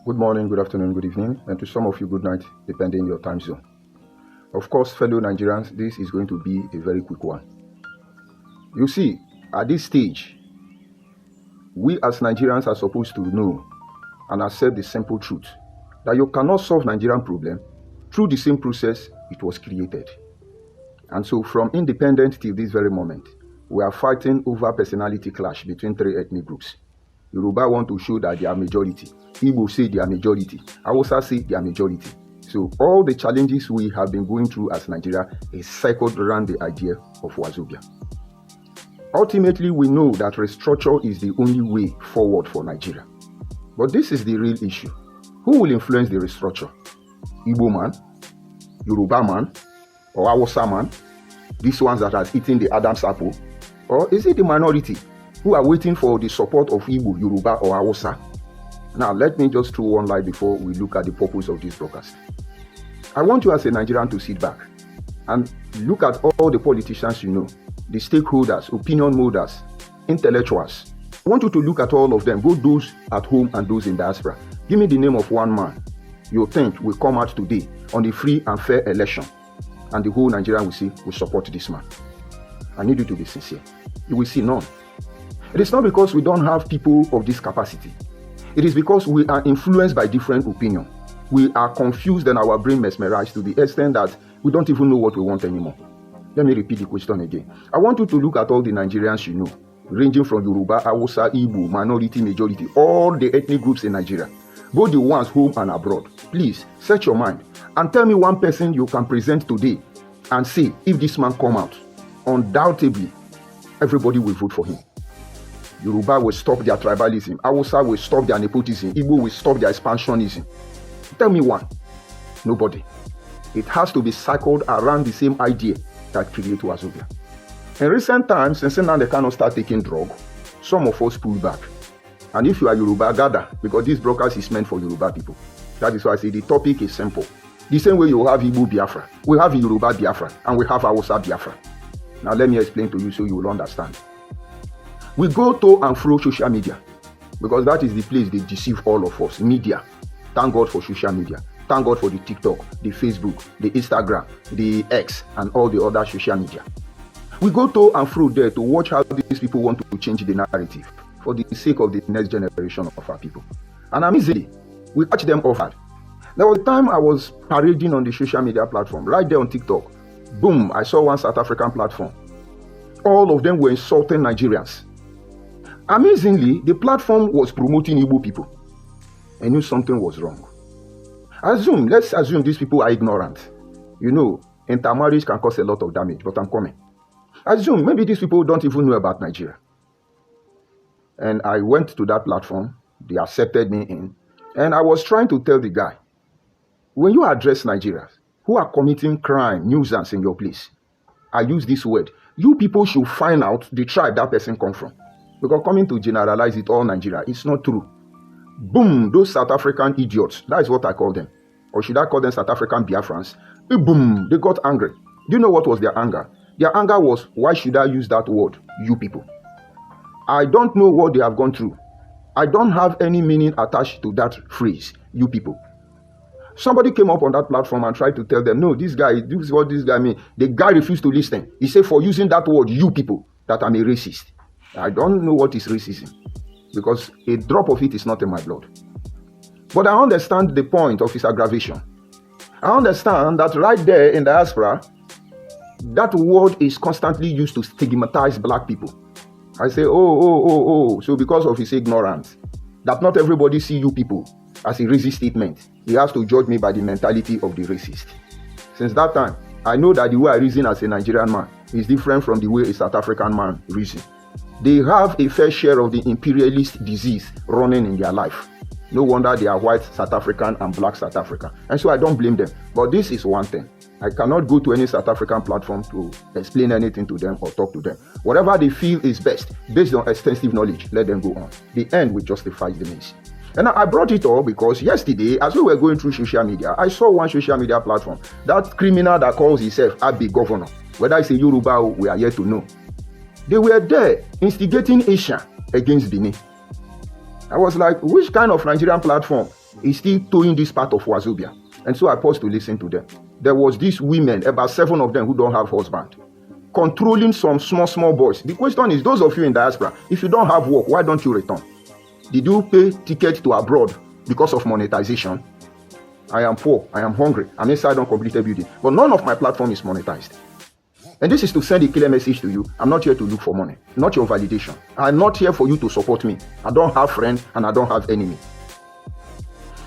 Good morning, good afternoon, good evening, and to some of you, good night, depending on your time zone. Of course, fellow Nigerians, this is going to be a very quick one. You see, at this stage, we as Nigerians are supposed to know and accept the simple truth that you cannot solve Nigerian problem through the same process it was created. And so from independence till this very moment, we are fighting over personality clash between three ethnic groups. Yoruba want to show that they are majority. Igbo say they are majority. Hausa say they are majority. So all the challenges we have been going through as Nigeria is circled around the idea of Wa-Zo-Bia. Ultimately, we know that restructure is the only way forward for Nigeria. But this is the real issue. Who will influence the restructure? Igbo man, Yoruba man, or Hausa man? These ones that has eaten the Adam's apple? Or is it the minority who are waiting for the support of Igbo, Yoruba, or Hausa? Now, let me just throw one light before we look at the purpose of this broadcast. I want you as a Nigerian to sit back and look at all the politicians you know, the stakeholders, opinion holders, intellectuals. I want you to look at all of them, both those at home and those in diaspora. Give me the name of one man you think will come out today on a free and fair election, and the whole Nigerian will say, we support this man. I need you to be sincere. You will see none. It is not because we don't have people of this capacity. It is because we are influenced by different opinions. We are confused and our brain mesmerized to the extent that we don't even know what we want anymore. Let me repeat the question again. I want you to look at all the Nigerians you know, ranging from Yoruba, Hausa, Igbo, minority, majority, all the ethnic groups in Nigeria, both the ones home and abroad. Please, set your mind and tell me one person you can present today and say, if this man come out, undoubtedly, everybody will vote for him. Yoruba will stop their tribalism. Hausa will stop their nepotism. Igbo will stop their expansionism. Tell me one. Nobody. It has to be cycled around the same idea that created Wa-Zo-Bia. In recent times, since now they cannot start taking drug, some of us pull back. And if you are Yoruba, gather, because this broadcast is meant for Yoruba people. That is why I say the topic is simple. The same way you have Igbo Biafra, we have Yoruba Biafra, and we have Hausa Biafra. Now let me explain to you so you will understand. We go to and fro social media because that is the place they deceive all of us. Media. Thank God for social media. Thank God for the TikTok, the Facebook, the Instagram, the X, and all the other social media. We go to and fro there to watch how these people want to change the narrative for the sake of the next generation of our people. And amazingly, we catch them off guard. There was a time I was parading on the social media platform, right there on TikTok. Boom, I saw one South African platform. All of them were insulting Nigerians. Amazingly, the platform was promoting Igbo people. I knew something was wrong. Let's assume these people are ignorant. You know, intermarriage can cause a lot of damage, but I'm coming. Assume maybe these people don't even know about Nigeria. And I went to that platform, they accepted me in, and I was trying to tell the guy, when you address Nigerians who are committing crime, nuisance in your place, I use this word, you people should find out the tribe that person comes from. Because coming to generalize it all Nigeria, it's not true. Boom, those South African idiots, that is what I call them. Or should I call them South African Biafrans? Boom, they got angry. Do you know what was their anger? Their anger was, why should I use that word, you people? I don't know what they have gone through. I don't have any meaning attached to that phrase, you people. Somebody came up on that platform and tried to tell them, no, this is what this guy means. The guy refused to listen. He said, for using that word, you people, that I'm a racist. I don't know what is racism because a drop of it is not in my blood. But I understand the point of his aggravation. I understand that right there in diaspora, that word is constantly used to stigmatize black people. I say, so because of his ignorance, that not everybody see you people as a racist statement, he has to judge me by the mentality of the racist. Since that time, I know that the way I reason as a Nigerian man is different from the way a South African man reason. They have a fair share of the imperialist disease running in their life. No wonder they are white South African and black South African. And so I don't blame them. But this is one thing. I cannot go to any South African platform to explain anything to them or talk to them. Whatever they feel is best, based on extensive knowledge, let them go on. The end will justify the means. And I brought it all because yesterday, as we were going through social media, I saw one social media platform, that criminal that calls himself Abbey Governor. Whether it's a Yoruba, we are yet to know. They were there instigating Asia against Benin. I was like, which kind of Nigerian platform is still towing this part of Wa-Zo-Bia. And so I paused to listen to them. There was these women, about 7 of them who don't have husband, controlling some small boys. The question is, those of you in diaspora, if you don't have work, why don't you return? Did you pay ticket to abroad because of monetization? I am poor, I am hungry, I'm inside uncompleted building, but none of my platform is monetized. And this is to send a clear message to you. I'm not here to look for money, not your validation. I'm not here for you to support me. I don't have friends and I don't have enemy.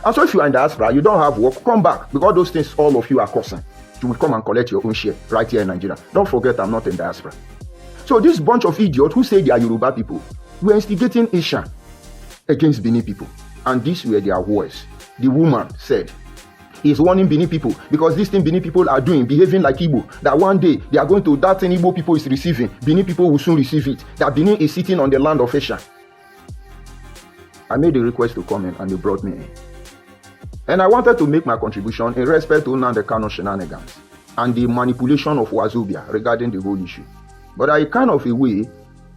And so if you are in diaspora, you don't have work, come back, because those things all of you are causing. You will come and collect your own share right here in Nigeria. Don't forget, I'm not in diaspora. So this bunch of idiots who say they are Yoruba people were instigating Isha against Benin people. And these were their words. The woman said, he's warning Benin people, because this thing Benin people are doing, behaving like Igbo, that one day they are going to, that thing Igbo people is receiving, Benin people will soon receive it, that Benin is sitting on the land of Esha. I made a request to come in and they brought me in. And I wanted to make my contribution in respect to Nnamdi Kanu shenanigans and the manipulation of Wa-Zo-Bia regarding the whole issue. But I kind of a way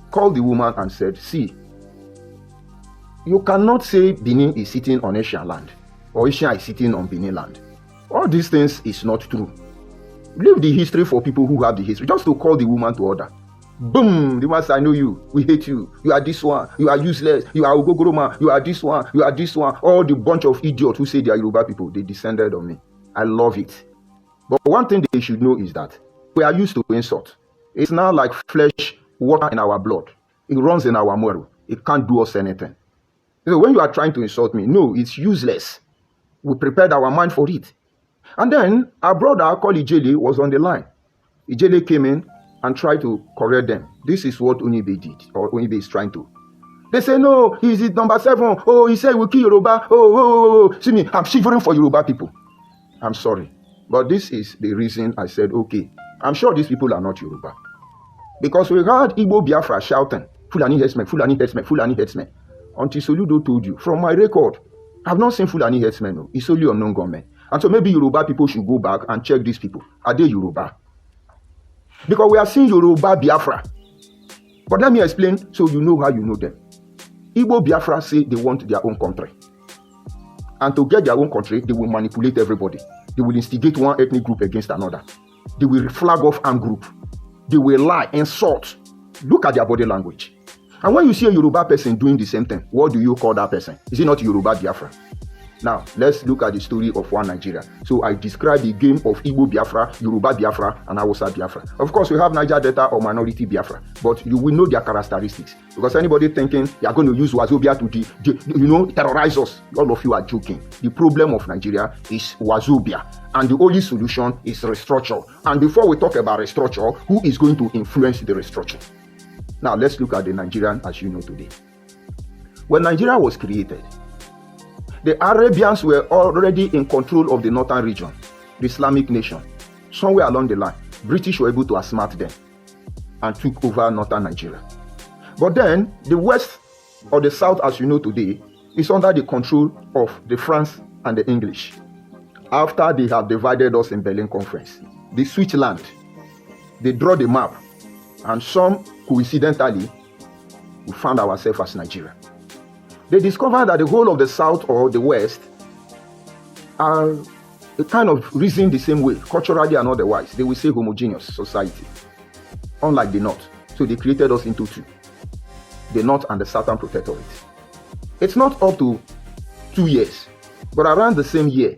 called the woman and said, see, you cannot say Benin is sitting on Asian land or Asia is sitting on Benin land. All these things is not true. Leave the history for people who have the history. Just to call the woman to order. Boom! The man said, I know you. We hate you. You are this one. You are useless. You are Ogogoroma. You are this one. You are this one. All the bunch of idiots who say they are Yoruba people, they descended on me. I love it. But one thing they should know is that we are used to insult. It's now like flesh, water in our blood. It runs in our marrow. It can't do us anything. So when you are trying to insult me, no, it's useless. We prepared our mind for it. And then our brother called Ijele was on the line. Ijele came in and tried to correct them. This is what Onibe did, or Onibe is trying to. They say, no, he's it number 7. Oh, he said we'll kill Yoruba. Oh. See me, I'm shivering for Yoruba people. I'm sorry. But this is the reason I said, okay, I'm sure these people are not Yoruba. Because we heard Igbo Biafra shouting, Fulani headsmen, Fulani headsmen, Fulani headsmen. Until Soludo told you, from my record, I've not seen Fulani headsmen. No. It's only unknown government. And so maybe Yoruba people should go back and check these people. Are they Yoruba? Because we are seeing Yoruba Biafra. But let me explain so you know how you know them. Igbo Biafra say they want their own country. And to get their own country, they will manipulate everybody. They will instigate one ethnic group against another. They will flag off armed group. They will lie, insult. Look at their body language. And when you see a Yoruba person doing the same thing, what do you call that person? Is it not Yoruba Biafra? Now, let's look at the story of one Nigeria. So I describe the game of Igbo Biafra, Yoruba Biafra, and Hausa Biafra. Of course, we have Niger Delta or Minority Biafra, but you will know their characteristics. Because anybody thinking you are going to use Wa-Zo-Bia to terrorize us, all of you are joking. The problem of Nigeria is Wa-Zo-Bia, and the only solution is restructure. And before we talk about restructure, who is going to influence the restructure? Now, let's look at the Nigerian as you know today. When Nigeria was created, the Arabians were already in control of the northern region, the Islamic nation. Somewhere along the line, British were able to outsmart them and took over northern Nigeria. But then, the west or the south as you know today is under the control of the France and the English. After they have divided us in Berlin Conference, they switch land, they draw the map, and some coincidentally, we found ourselves as Nigeria. They discovered that the whole of the south or the west are a kind of reason the same way, culturally and otherwise. They will say homogeneous society, unlike the north. So they created us into two, the north and the southern protectorate. It's not up to 2 years, but around the same year,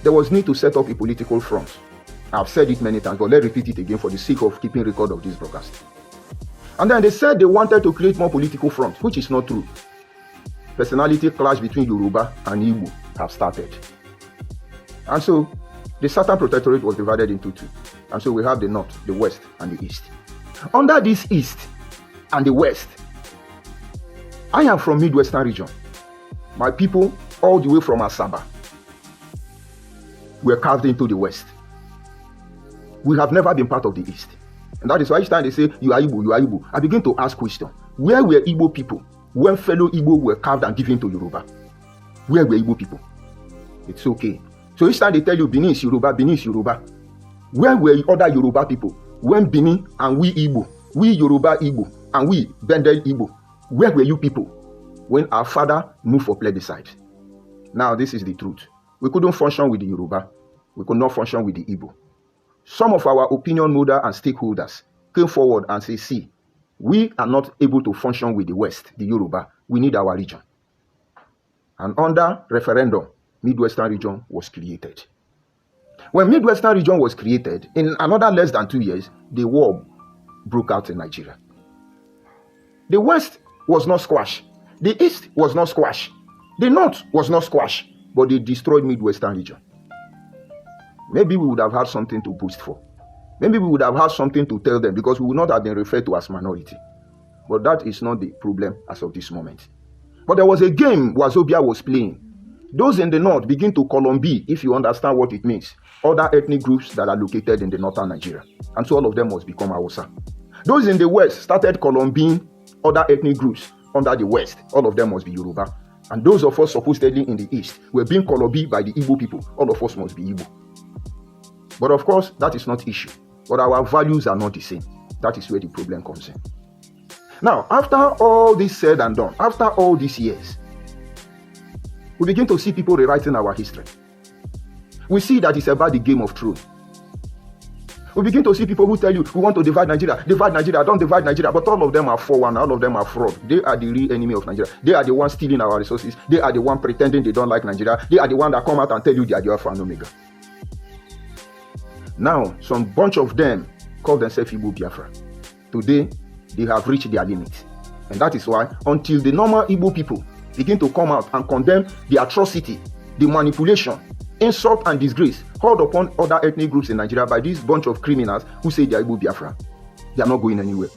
there was need to set up a political front. I've said it many times, but let's repeat it again for the sake of keeping record of this broadcast. And then they said they wanted to create more political front, which is not true. Personality clash between Yoruba and Igbo have started. And so the Southern Protectorate was divided into two. And so we have the North, the West, and the East. Under this East and the West, I am from Midwestern region. My people, all the way from Asaba, were carved into the West. We have never been part of the East. And that is why each time they say, you are Igbo, you are Igbo, I begin to ask questions. Where were Igbo people when fellow Igbo were carved and given to Yoruba? Where were Igbo people? It's okay. So each time they tell you Benin is Yoruba, Benin is Yoruba. Where were other Yoruba people when Benin and we Igbo, we Yoruba Igbo, and we Bendel Igbo, where were you people when our father moved for plebiscite? Now, this is the truth. We couldn't function with the Yoruba. We could not function with the Igbo. Some of our opinion holders and stakeholders came forward and said, see, we are not able to function with the West, the Yoruba. We need our region. And under referendum, Midwestern region was created. When Midwestern region was created, in another less than 2 years, the war broke out in Nigeria. The West was not squashed. The East was not squashed. The North was not squashed. But they destroyed Midwestern region. Maybe we would have had something to boast for. Maybe we would have had something to tell them because we would not have been referred to as minority. But that is not the problem as of this moment. But there was a game Wa-Zo-Bia was playing. Those in the North begin to Colombia, if you understand what it means. Other ethnic groups that are located in the northern Nigeria. And so all of them must become Hausa. Those in the West started Colombian other ethnic groups under the West. All of them must be Yoruba. And those of us supposedly in the East were being Colombian by the Igbo people. All of us must be Igbo. But of course, that is not issue. But our values are not the same. That is where the problem comes in. Now, after all this said and done, after all these years, we begin to see people rewriting our history. We see that it's about the Game of Thrones. We begin to see people who tell you, we want to divide Nigeria, don't divide Nigeria. But all of them are 4-1, all of them are fraud. They are the real enemy of Nigeria. They are the ones stealing our resources. They are the ones pretending they don't like Nigeria. They are the ones that come out and tell you they are the Alpha and Omega. Now, some bunch of them call themselves Igbo Biafra. Today, they have reached their limit. And that is why, until the normal Igbo people begin to come out and condemn the atrocity, the manipulation, insult and disgrace hurled upon other ethnic groups in Nigeria by this bunch of criminals who say they are Igbo Biafra, they are not going anywhere.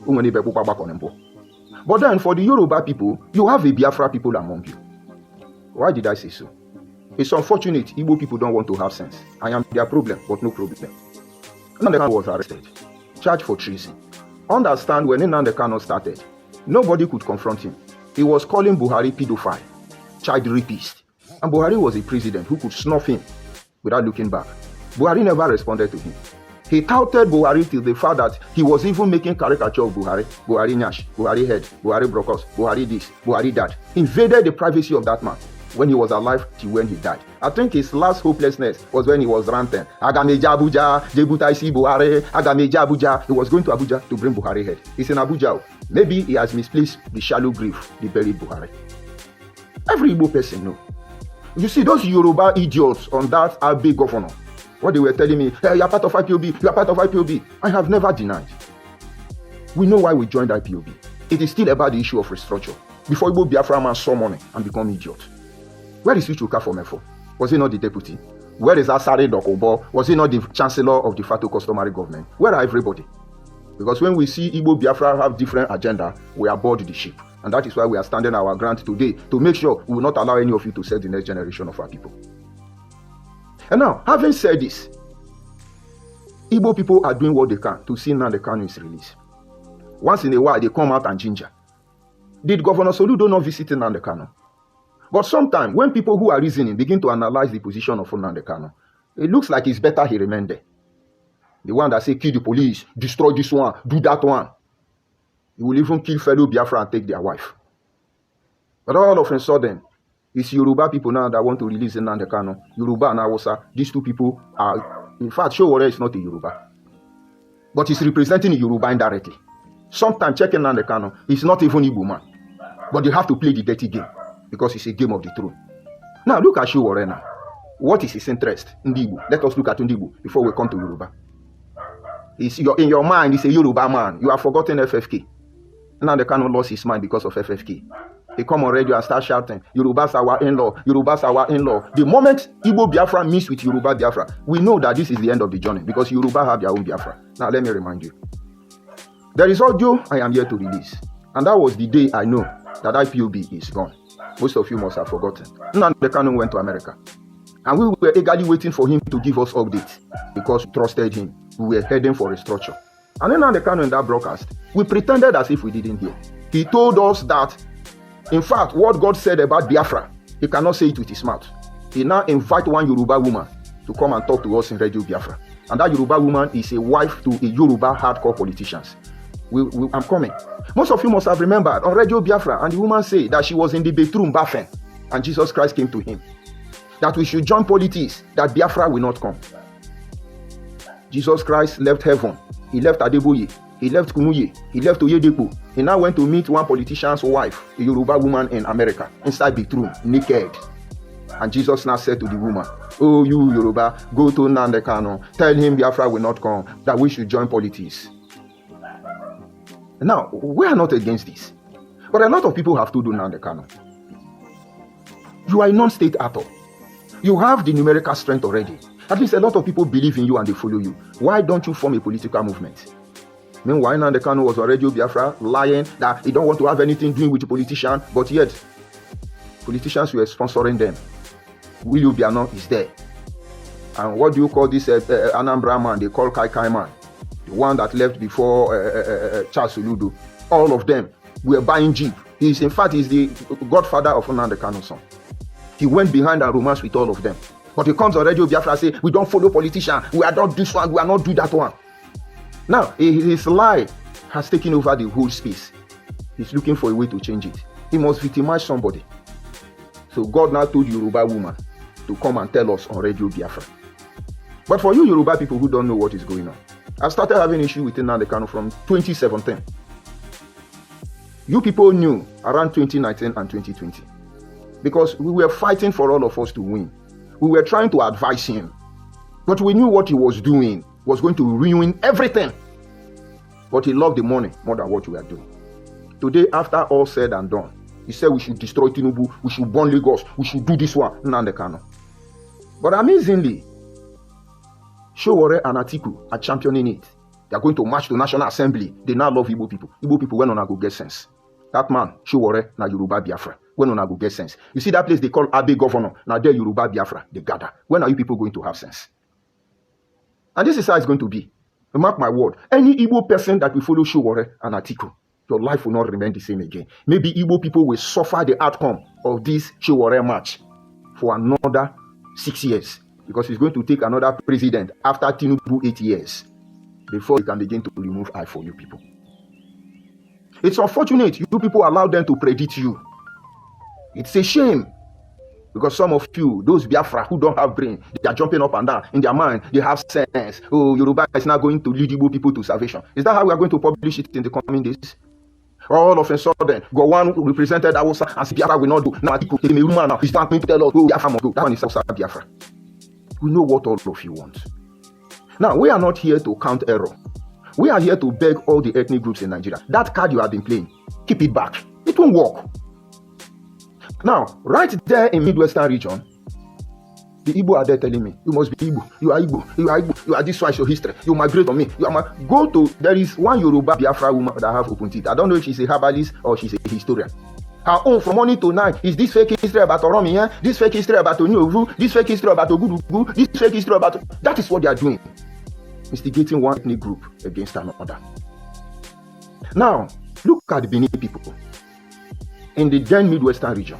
But then for the Yoruba people, you have a Biafra people among you. Why did I say so? It's unfortunate Igbo people don't want to have sense. I am their problem, but no problem. Nnamdi Kanu was arrested, charged for treason. Understand, when Nnamdi Kanu started, nobody could confront him. He was calling Buhari pedophile, child rapist. And Buhari was a president who could snuff him without looking back. Buhari never responded to him. He touted Buhari till the fact that he was even making caricature of Buhari. Buhari Nyash, Buhari head, Buhari Brokos, Buhari this, Buhari that. Invaded the privacy of that man when he was alive till when he died. I think his last hopelessness was when he was ranting. Agameja Abuja, Jebuta isi Buhari, Agameja Abuja. He was going to Abuja to bring Buhari head. He's in Abuja. Maybe he has misplaced the shallow grave, the buried Buhari. Every Igbo person knows. You see those Yoruba idiots on that Abe governor, what they were telling me, hey, you're part of IPOB, you're part of IPOB. I have never denied. We know why we joined IPOB. It is still about the issue of restructure. Before Igbo Biafra man saw money and become idiot. Where is Ichuka from Efo? Was he not the deputy? Where is Asare Dokobo? Was he not the chancellor of the Fato customary government? Where are everybody? Because when we see Igbo Biafra have different agenda, we aboard the ship. And that is why we are standing our ground today to make sure we will not allow any of you to sell the next generation of our people. And now, having said this, Igbo people are doing what they can to see Nnamdi Kanu is released. Once in a while, they come out and ginger. Did Governor Soludo not visit Nnamdi Kanu? But sometimes, when people who are reasoning begin to analyze the position of Nnamdi Kanu, it looks like it's better he remained there. The one that say, kill the police, destroy this one, do that one. He will even kill fellow Biafra and take their wife. But all of a sudden, it's Yoruba people now that want to release Nnamdi Kanu. Yoruba and Hausa, these two people are, in fact, Showore is not a Yoruba. But he's representing a Yoruba indirectly. Sometimes checking Nnamdi Kanu, he's not even Igbo man. But they have to play the dirty game because it's a game of the throne. Now look at Showore now. What is his interest in Igbo? Let us look at Igbo before we come to Yoruba. In your mind, he's a Yoruba man. You have forgotten FFK. Nnamdi Kanu lost his mind because of FFK. They come on radio and start shouting, Yorubas are our in-law, Yorubas are our in-law. The moment Igbo Biafra meets with Yoruba Biafra, we know that this is the end of the journey because Yoruba have their own Biafra. Now let me remind you. There is audio I am here to release. And that was the day I know that IPOB is gone. Most of you must have forgotten. Nnamdi Kanu went to America. And we were eagerly waiting for him to give us updates because we trusted him. We were heading for a structure. And then Nnamdi Kanu in that broadcast, we pretended as if we didn't hear. He told us that, in fact, what God said about Biafra, he cannot say it with his mouth. He now invite one Yoruba woman to come and talk to us in Radio Biafra. And that Yoruba woman is a wife to a Yoruba hardcore politicians. I'm coming. Most of you must have remembered on Radio Biafra, and the woman said that she was in the bedroom bathing, and Jesus Christ came to him. that we should join politics, that Biafra will not come. Jesus Christ left heaven. He left Adeboye. He left Kumuye. He left Oyedepo. He now went to meet one politician's wife, a Yoruba woman in America, inside the room, naked. And Jesus now said to the woman, "Oh, you Yoruba, go to Nnamdi Kanu. Tell him Biafra will not come, that we should join politics." Now, we are not against this. But a lot of people have told Nnamdi Kanu, you are a non-state actor. You have the numerical strength already. At least a lot of people believe in you and they follow you. Why don't you form a political movement? Meanwhile, Nnamdi Kanu was on Radio Biafra lying that he don't want to have anything doing with the politician, but yet politicians were sponsoring them. Willie Obiano is there. And what do you call this Anambra man? They call Kai Kai man. The one that left before Charles Oludo. All of them were buying Jeep. He's the godfather of Nnamdi Kanu's son. He went behind and romance with all of them. But he comes on Radio Biafra and say, we don't follow politicians. We are not this one. We are not do that one. Now, his lie has taken over the whole space. He's looking for a way to change it. He must victimize somebody. So God now told Yoruba woman to come and tell us on Radio Biafra. But for you Yoruba people who don't know what is going on, I started having issue with Nnamdi Kanu from 2017. You people knew around 2019 and 2020. Because we were fighting for all of us to win. We were trying to advise him. But we knew what he was doing was going to ruin everything. But he loved the money more than what we are doing. Today, after all said and done, he said we should destroy Tinubu, we should burn Lagos, we should do this one, Nnamdi Kanu. But amazingly, Sowore and Atiku are championing it. They are going to march to National Assembly. They now love Igbo people. Igbo people went on a go get sense. That man, Sowore, na Yoruba Biafra. When on a go get sense. You see that place they call Abe Governor. Now there Yoruba Biafra, they gather. When are you people going to have sense? And this is how it's going to be. Mark my word. Any Igbo person that will follow Sowore and Atiku, your life will not remain the same again. Maybe Igbo people will suffer the outcome of this Sowore match for another 6 years. Because it's going to take another president after Tinubu 8 years before he can begin to remove eye for you people. It's unfortunate you people allow them to predict you. It's a shame. Because some of you, those Biafra who don't have brain, they are jumping up and down. In their mind, they have sense. Oh, Yoruba is now going to lead Igbo people to salvation. Is that how we are going to publish it in the coming days? All of a sudden, Gowon who represented Hausa and Biafra will not do. Now, he's not going to tell us, oh, Biafra must go. That one is Hausa Biafra. We know what all of you want. Now, we are not here to count error. We are here to beg all the ethnic groups in Nigeria. That card you have been playing, keep it back. It won't work. Now, right there in Midwestern region, the Igbo are there telling me, you must be Igbo, you are Igbo, you are Igbo, you are this one is your history, you migrate on me, go to, there is one Yoruba Biafra woman that have open teeth. I don't know if she's a herbalist or she's a historian. Her own from morning to night is this fake history about Oromi, this fake history about Onyovu, this fake history about Ogudugu, this fake history about... That is what they are doing. Instigating one ethnic group against another. Now, look at the Benin people. In the then Midwestern region,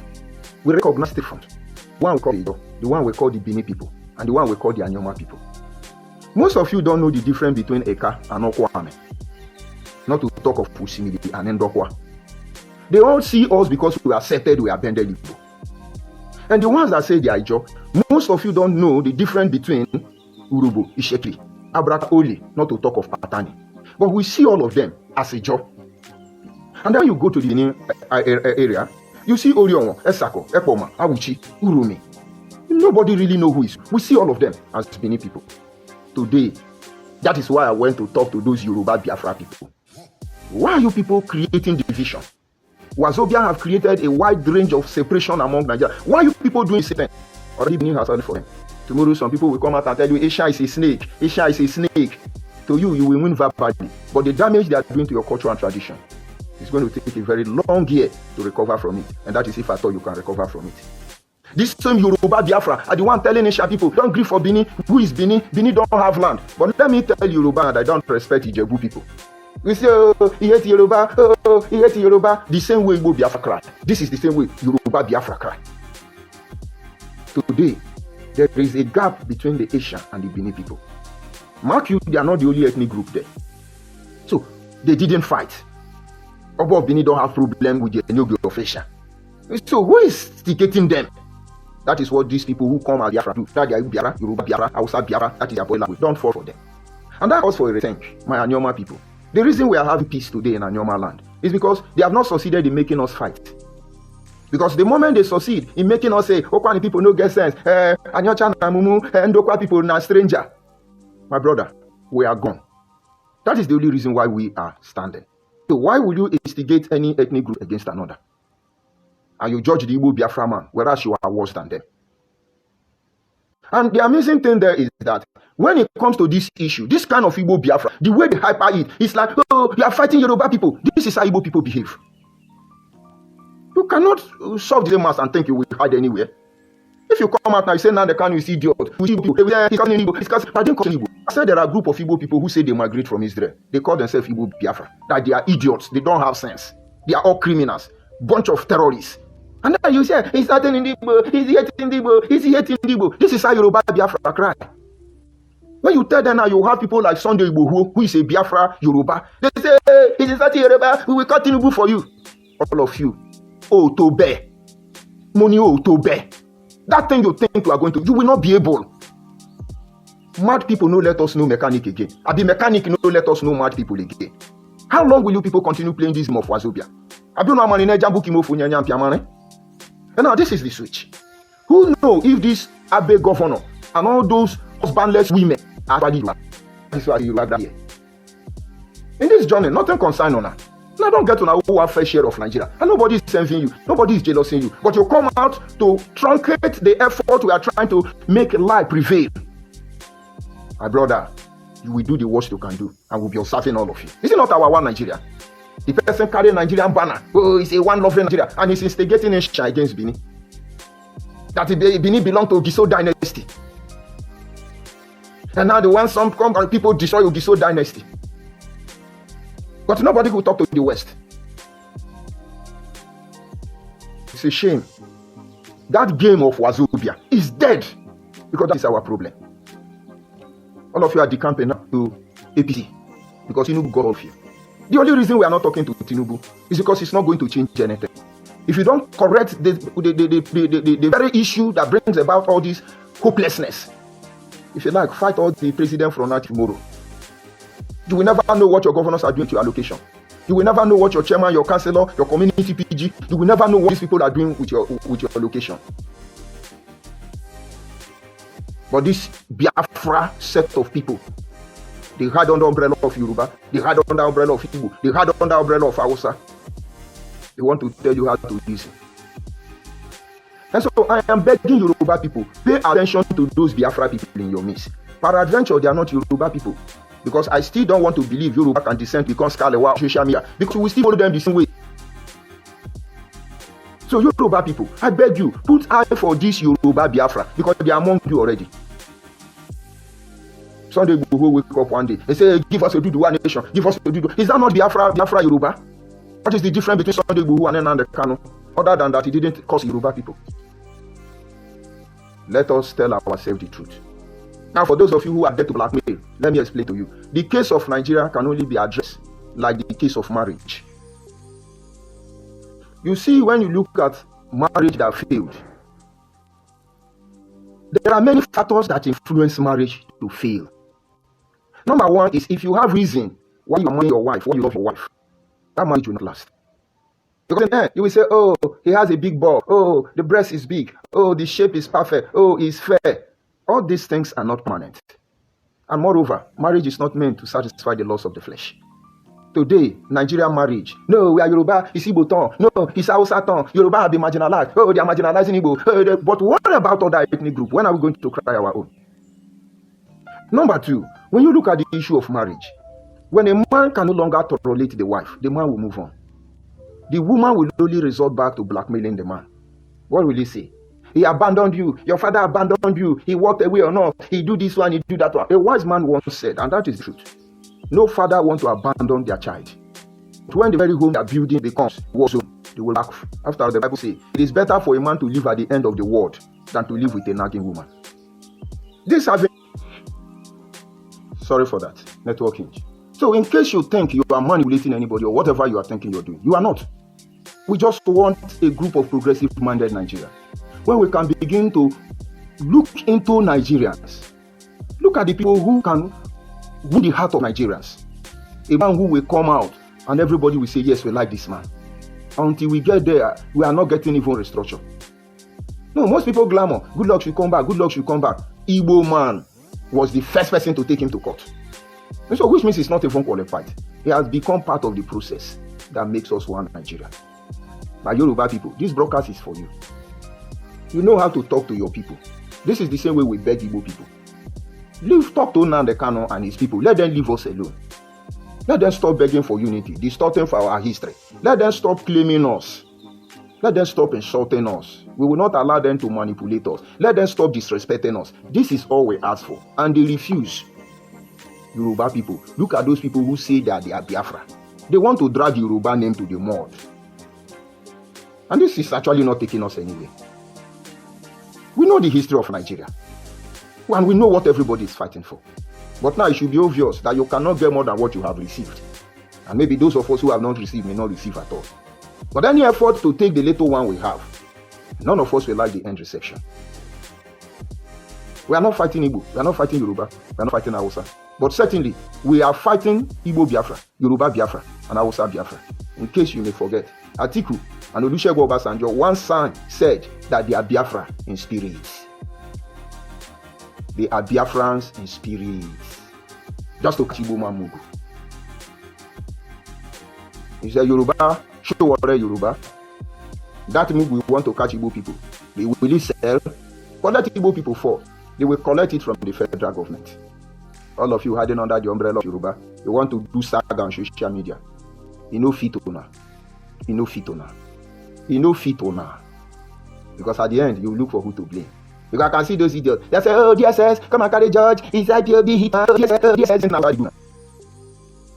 we recognize different. One we call the one we call the Benin people, and the one we call the Anyoma people. Most of you don't know the difference between Eka and Okwame. Not to talk of Pusimili and Ndokwa. They all see us because we are settled, we are bended Igbo. And the ones that say they are Ijo, most of you don't know the difference between Urubo, Ishekli, Abraka Oli, not to talk of Patani. But we see all of them as Ijo. And then you go to the new area, you see Orionwo, Esako, Epoma, Awuchi, Urumi. Nobody really knows who is. We see all of them as Benin people. Today, that is why I went to talk to those Yoruba Biafra people. Why are you people creating division? Wa-Zo-Bia have created a wide range of separation among Nigeria. Why are you people doing something? Already Benin has done for them. Tomorrow some people will come out and tell you, Asia is a snake. Asia is a snake. To you, you will win verbally. But the damage they are doing to your culture and tradition is going to take a very long year to recover from it. And that is if at all you can recover from it. This same Yoruba Biafra are the one telling Asia people, don't grieve for Benin. Who is Benin? Benin don't have land. But let me tell Yoruba that I don't respect Ijebu people. We say, oh, he hates Yoruba, oh, he hates Yoruba. The same way Igbo Biafra cry. This is the same way Yoruba Biafra cry. Today, there is a gap between the Asian and the Benin people. Mark you, they are not the only ethnic group there. So, they didn't fight. Obo of Benin don't have problem with the Enyogi of Asia. So, who is instigating them? That is what these people who come as Biafra do. That they are Biafra, Yoruba Biafra, Hausa Biafra, that is their boy language. Don't fall for them. And that calls for a rethink, my Anyoma people. The reason we are having peace today in Anyoma land is because they have not succeeded in making us fight. Because the moment they succeed in making us say, Okwani people no get sense, Anyocha na Mumu, Ndokwa people na stranger, my brother, we are gone. That is the only reason why we are standing. So why will you instigate any ethnic group against another? And you judge the Igbo Biafra man, whereas you are worse than them. And the amazing thing there is that when it comes to this issue, this kind of Igbo Biafra, the way they hyper it, it's like, oh, you are fighting Yoruba people. This is how Igbo people behave. You cannot solve the mass and think you will hide anywhere. If you come out now, you say, now the can you see idiot. I said there are a group of Igbo people who say they migrate from Israel. They call themselves Igbo Biafra. That they are idiots. They don't have sense. They are all criminals. Bunch of terrorists. And then you say, he's not in Igbo, he's hating Igbo, he's hating Igbo. This is how Yoruba Biafra cry. When you tell them now, you have people like Sunday Igbo who is a Biafra Yoruba. They say, hey, he's a Yoruba, we will cut Tinubu for you. All of you. Oh, to bear. Money, oh, to bear. That thing you think you are going to, you will not be able. Mad people no let us know mechanic again. Abi mechanic no let us know mad people again. How long will you people continue playing this game of Wa-Zo-Bia? Abi no man in a jambu kimo funya nyam piamane? And now this is the switch. Who know if this Abe governor and all those husbandless women are actually you are here? In this journey, nothing concern on her. Now don't get to know who have fair share of Nigeria. And nobody is envying you. Nobody is jealousing you. But you come out to truncate the effort we are trying to make life prevail. My brother, you will do the worst you can do. And we'll be observing all of you. Is it not our one Nigeria? The person carrying Nigerian banner. Oh, he's a one loving Nigeria. And he's instigating a shit against Benin. That Benin belongs to Giso dynasty. And now the one some come and people destroy Giso dynasty. But nobody will talk to the West. It's a shame. That game of Wa-Zo-Bia is dead. Because that is our problem. All of you are decamping now to APC. Because Tinubu got all of you. The only reason we are not talking to Tinubu is because it's not going to change anything. If you don't correct the very issue that brings about all this hopelessness, if you like, fight all the president from now tomorrow. You will never know what your governors are doing to your allocation. You will never know what your chairman, your councillor, your community PG, you will never know what these people are doing with your allocation. But this Biafra set of people, they hide under the umbrella of Yoruba, they hide under the umbrella of Igbo, they hide under the umbrella of Hausa. They want to tell you how to listen. And so I am begging Yoruba people, pay attention to those Biafra people in your midst. Peradventure, they are not Yoruba people. Because I still don't want to believe Yoruba can descend become Skalewa on social media. Because we still follow them the same way. So Yoruba people, I beg you, put eye for this Yoruba Biafra. Because they are among you already. Sunday will wake up one day. They say, give us a Dudu nation. Give us a Dudu. Is that not Biafra Yoruba? What is the difference between Sunday Igboho and Nnamdi Kanu? Other than that, he didn't cause Yoruba people. Let us tell ourselves the truth. Now, for those of you who are there to blackmail, let me explain to you. The case of Nigeria can only be addressed like the case of marriage. You see, when you look at marriage that failed, there are many factors that influence marriage to fail. Number one is if you have reason why you marry your wife, why you love your wife, that marriage will not last. Because then you will say, oh, he has a big ball. Oh, the breast is big. Oh, the shape is perfect. Oh, he's fair. All these things are not permanent. And moreover, marriage is not meant to satisfy the lusts of the flesh. Today, Nigerian marriage. No, we are Yoruba, it's Igbo tongue. No, it's Hausa tongue. Yoruba have been marginalized. Oh, they are marginalizing Igbo. But what about other ethnic groups? When are we going to cry our own? Number two, when you look at the issue of marriage, when a man can no longer tolerate the wife, the man will move on. The woman will only resort back to blackmailing the man. What will he say? He abandoned you. Your father abandoned you. He walked away or not. He do this one, he do that one. A wise man once said, and that is the truth. No father wants to abandon their child. But when the very home they are building becomes war zone, they will laugh. After the Bible says, it is better for a man to live at the end of the world than to live with a nagging woman. This having... Sorry for that. Networking. So in case you think you are manipulating anybody or whatever you are thinking you're doing, you are not. We just want a group of progressive-minded Nigeria. when we can begin to look into Nigerians. Look at the people who can win the heart of Nigerians. A man who will come out and everybody will say, yes, we like this man. Until we get there, we are not getting even restructure. No, most people glamour. Good luck should come back. Good luck should come back. Igbo man was the first person to take him to court. And so, which means he's not even qualified. He has become part of the process that makes us one Nigeria. By Yoruba people, this broadcast is for you. You know how to talk to your people. This is the same way we beg Igbo people. Talk to Nnamdi Kanu and his people. Let them leave us alone. Let them stop begging for unity, distorting for our history. Let them stop claiming us. Let them stop insulting us. We will not allow them to manipulate us. Let them stop disrespecting us. This is all we ask for. And they refuse. Yoruba people, look at those people who say that they are Biafra. They want to drag Yoruba name to the mud. And this is actually not taking us anywhere. We know the history of Nigeria. And we know what everybody is fighting for. But now it should be obvious that you cannot get more than what you have received. And maybe those of us who have not received may not receive at all. But any effort to take the little one we have, none of us will like the end reception. We are not fighting Igbo, we are not fighting Yoruba, we are not fighting Hausa. But certainly, we are fighting Igbo Biafra, Yoruba Biafra, and Hausa Biafra. In case you may forget, Atiku and Olusegun Obasanjo once said that they are Biafra in spirit. They are Biafrans in spirit. Just to catch Igbo man Mugu. He said, Yoruba, show what Yoruba. That means we want to catch Igbo people. They will really sell. Collect Igbo people for. They will collect it from the federal government. All of you hiding under the umbrella of Yoruba, you want to do saga on social media. You know fit owner. You know fit owner. You know fit owner. Because at the end, you look for who to blame. Because I can see those idiots. They say, oh, DSS, come and carry judge. Inside POB, DSS.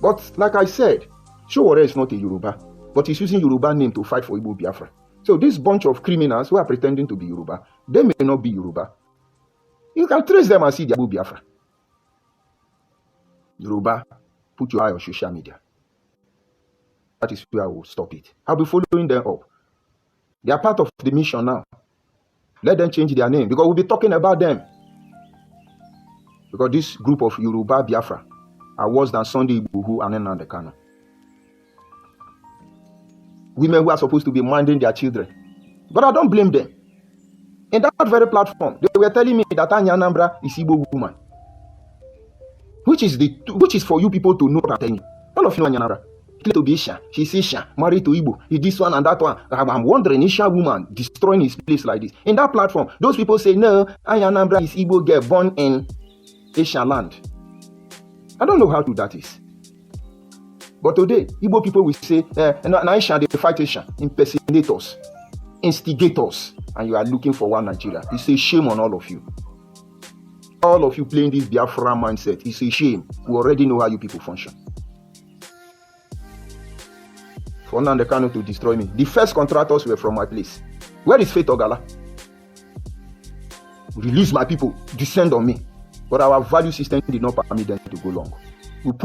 But like I said, Sowore is not a Yoruba. But he's using Yoruba name to fight for Igbo Biafra. So this bunch of criminals who are pretending to be Yoruba, they may not be Yoruba. You can trace them and see the Igbo Biafra. Yoruba, put your eye on social media. That is where I will stop it. I'll be following them up. They are part of the mission now. Let them change their name because we'll be talking about them. Because this group of Yoruba Biafra are worse than Sunday Igboho and Nnamdi Kanu. Women who are supposed to be minding their children. But I don't blame them. In that very platform, they were telling me that Anya Anambra is Igbo woman. Which is for you people to know what I'm telling you. All of you know Anya Anambra. To be Isha, she's Isha, married to Igbo, this one and that one. I'm wondering, Isha woman destroying his place like this. In that platform, those people say, no, Anya Anambra is Igbo girl born in Isha land. I don't know how true that is. But today, Igbo people will say, Isha, they fight Isha, impersonators, instigators, and you are looking for one Nigeria. It's a shame on all of you. All of you playing this Biafra mindset, it's a shame. We already know how you people function. For Nnamdi Kanu to destroy me. The first contractors were from my place. Where is Faith Ogala? Release my people, descend on me. But our value system did not permit them to go long.